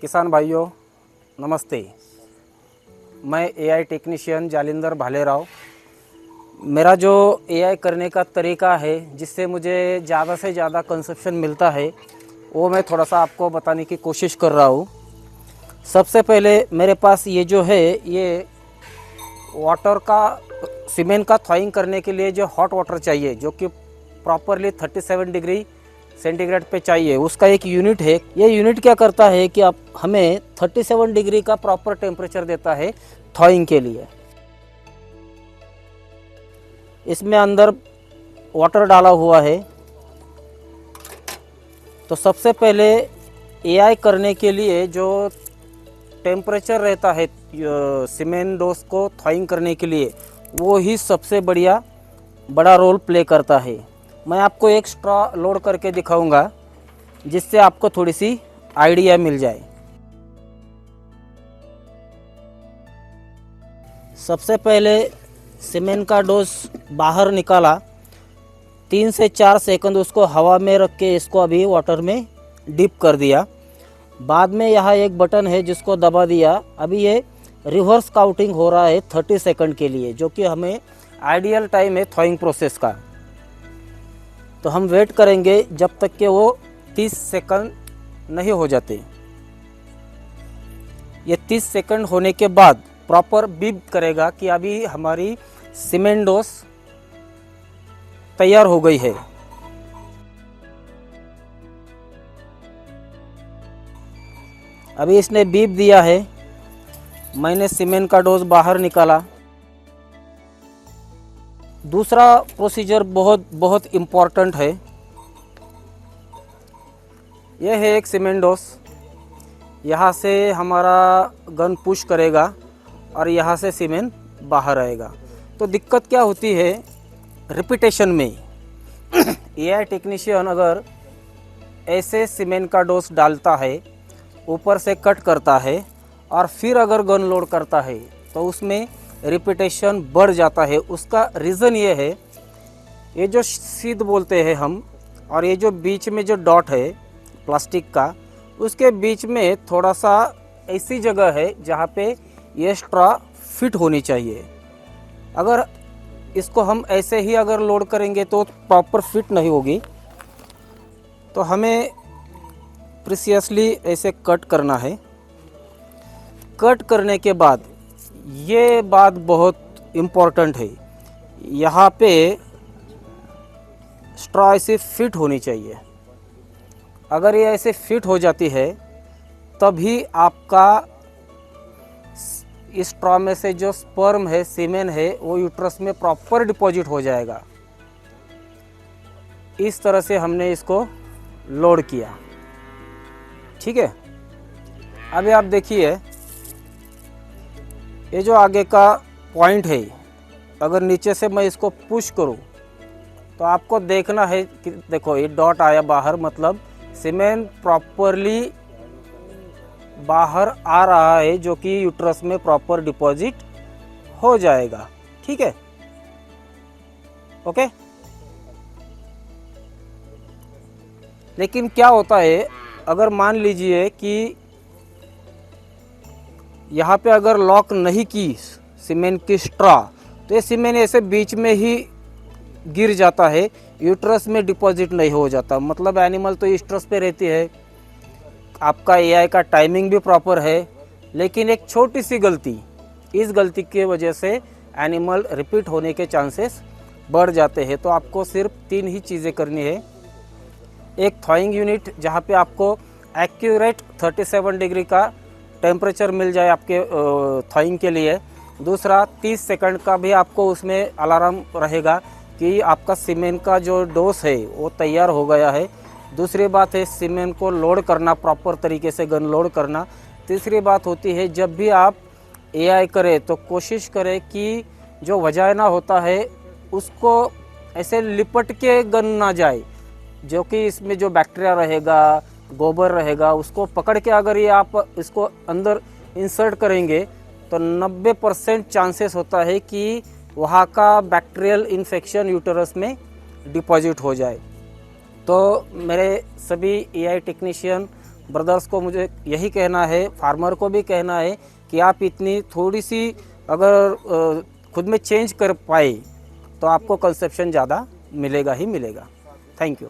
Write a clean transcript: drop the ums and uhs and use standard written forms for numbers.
किसान भाइयों नमस्ते। मैं एआई टेक्नीशियन जालिंदर भालेराव। मेरा जो एआई करने का तरीका है जिससे मुझे ज़्यादा से ज़्यादा कंजप्शन मिलता है वो मैं थोड़ा सा आपको बताने की कोशिश कर रहा हूँ। सबसे पहले मेरे पास ये जो है ये वाटर का सीमेंट का थॉइंग करने के लिए जो हॉट वाटर चाहिए जो कि प्रॉपरली 37 डिग्री सेंटीग्रेड पे चाहिए, उसका एक यूनिट है। ये यूनिट क्या करता है कि आप हमें 37 डिग्री का प्रॉपर टेम्परेचर देता है थॉइंग के लिए। इसमें अंदर वाटर डाला हुआ है। तो सबसे पहले एआई करने के लिए जो टेम्परेचर रहता है सीमेंट डोस को थॉइंग करने के लिए वो ही सबसे बड़ा रोल प्ले करता है। मैं आपको एक स्ट्रॉ लोड करके दिखाऊंगा जिससे आपको थोड़ी सी आइडिया मिल जाए। सबसे पहले सीमेंट का डोज बाहर निकाला, 3 से 4 सेकंड उसको हवा में रख के इसको अभी वाटर में डिप कर दिया। बाद में यहाँ एक बटन है जिसको दबा दिया। अभी ये रिवर्स काउंटिंग हो रहा है 30 सेकंड के लिए, जो कि हमें आइडियल टाइम है थॉइंग प्रोसेस का। तो हम वेट करेंगे जब तक कि वो 30 सेकंड नहीं हो जाते। ये 30 सेकंड होने के बाद प्रॉपर बीप करेगा कि अभी हमारी सीमेंट डोस तैयार हो गई है। अभी इसने बीप दिया है, मैंने सीमेंट का डोज बाहर निकाला। दूसरा प्रोसीजर बहुत इम्पॉर्टेंट है। यह है एक सीमेंट डोज। यहाँ से हमारा गन पुश करेगा और यहाँ से सीमेंट बाहर आएगा। तो दिक्कत क्या होती है रिपीटेशन में। एआई टेक्नीशियन अगर ऐसे सीमेंट का डोज डालता है, ऊपर से कट करता है और फिर अगर गन लोड करता है तो उसमें रिपीटेशन बढ़ जाता है। उसका रीज़न ये है, ये जो सीध बोलते हैं हम और ये जो बीच में जो डॉट है प्लास्टिक का, उसके बीच में थोड़ा सा ऐसी जगह है जहाँ पे ये स्ट्रॉ फिट होनी चाहिए। अगर इसको हम ऐसे ही अगर लोड करेंगे तो प्रॉपर फिट नहीं होगी। तो हमें प्रिसियसली ऐसे कट करना है। कट करने के बाद ये बात बहुत इम्पोर्टेंट है, यहाँ पे स्ट्रॉ ऐसे फिट होनी चाहिए। अगर ये ऐसे फिट हो जाती है तभी आपका इस स्ट्रॉ में से जो स्पर्म है, सीमेन है, वो यूट्रस में प्रॉपर डिपॉजिट हो जाएगा। इस तरह से हमने इसको लोड किया। ठीक है। अभी आप देखिए ये जो आगे का पॉइंट है, अगर नीचे से मैं इसको पुश करूं तो आपको देखना है कि देखो ये डॉट आया बाहर, मतलब सीमेंट प्रॉपरली बाहर आ रहा है जो कि यूट्रस में प्रॉपर डिपॉजिट हो जाएगा। ठीक है, ओके। लेकिन क्या होता है अगर मान लीजिए कि यहाँ पे अगर लॉक नहीं की सीमेंट की स्ट्रॉ, तो ये सीमेंट ऐसे बीच में ही गिर जाता है, यूट्रस में डिपॉजिट नहीं हो जाता। मतलब एनिमल तो यूट्रस पे रहती है, आपका एआई का टाइमिंग भी प्रॉपर है, लेकिन एक छोटी सी गलती, इस गलती की वजह से एनिमल रिपीट होने के चांसेस बढ़ जाते हैं। तो आपको सिर्फ 3 ही चीज़ें करनी है। एक थॉइंग यूनिट जहाँ पे आपको एक्यूरेट 37 डिग्री का टेम्परेचर मिल जाए आपके थॉइंग के लिए। दूसरा 30 सेकंड का भी आपको उसमें अलार्म रहेगा कि आपका सीमेंट का जो डोज है वो तैयार हो गया है। दूसरी बात है सीमेंट को लोड करना, प्रॉपर तरीके से गन लोड करना। तीसरी बात होती है जब भी आप एआई करें तो कोशिश करें कि जो वजाइना होता है उसको ऐसे लिपट के गन ना जाए, जो कि इसमें जो बैक्टीरिया रहेगा, गोबर रहेगा, उसको पकड़ के अगर ये आप इसको अंदर इंसर्ट करेंगे तो 90% चांसेस होता है कि वहाँ का बैक्टीरियल इन्फेक्शन यूटेरस में डिपॉजिट हो जाए। तो मेरे सभी एआई टेक्नीशियन ब्रदर्स को मुझे यही कहना है, फार्मर को भी कहना है कि आप इतनी थोड़ी सी अगर खुद में चेंज कर पाए तो आपको कंसेप्शन ज़्यादा मिलेगा ही मिलेगा। Thank you.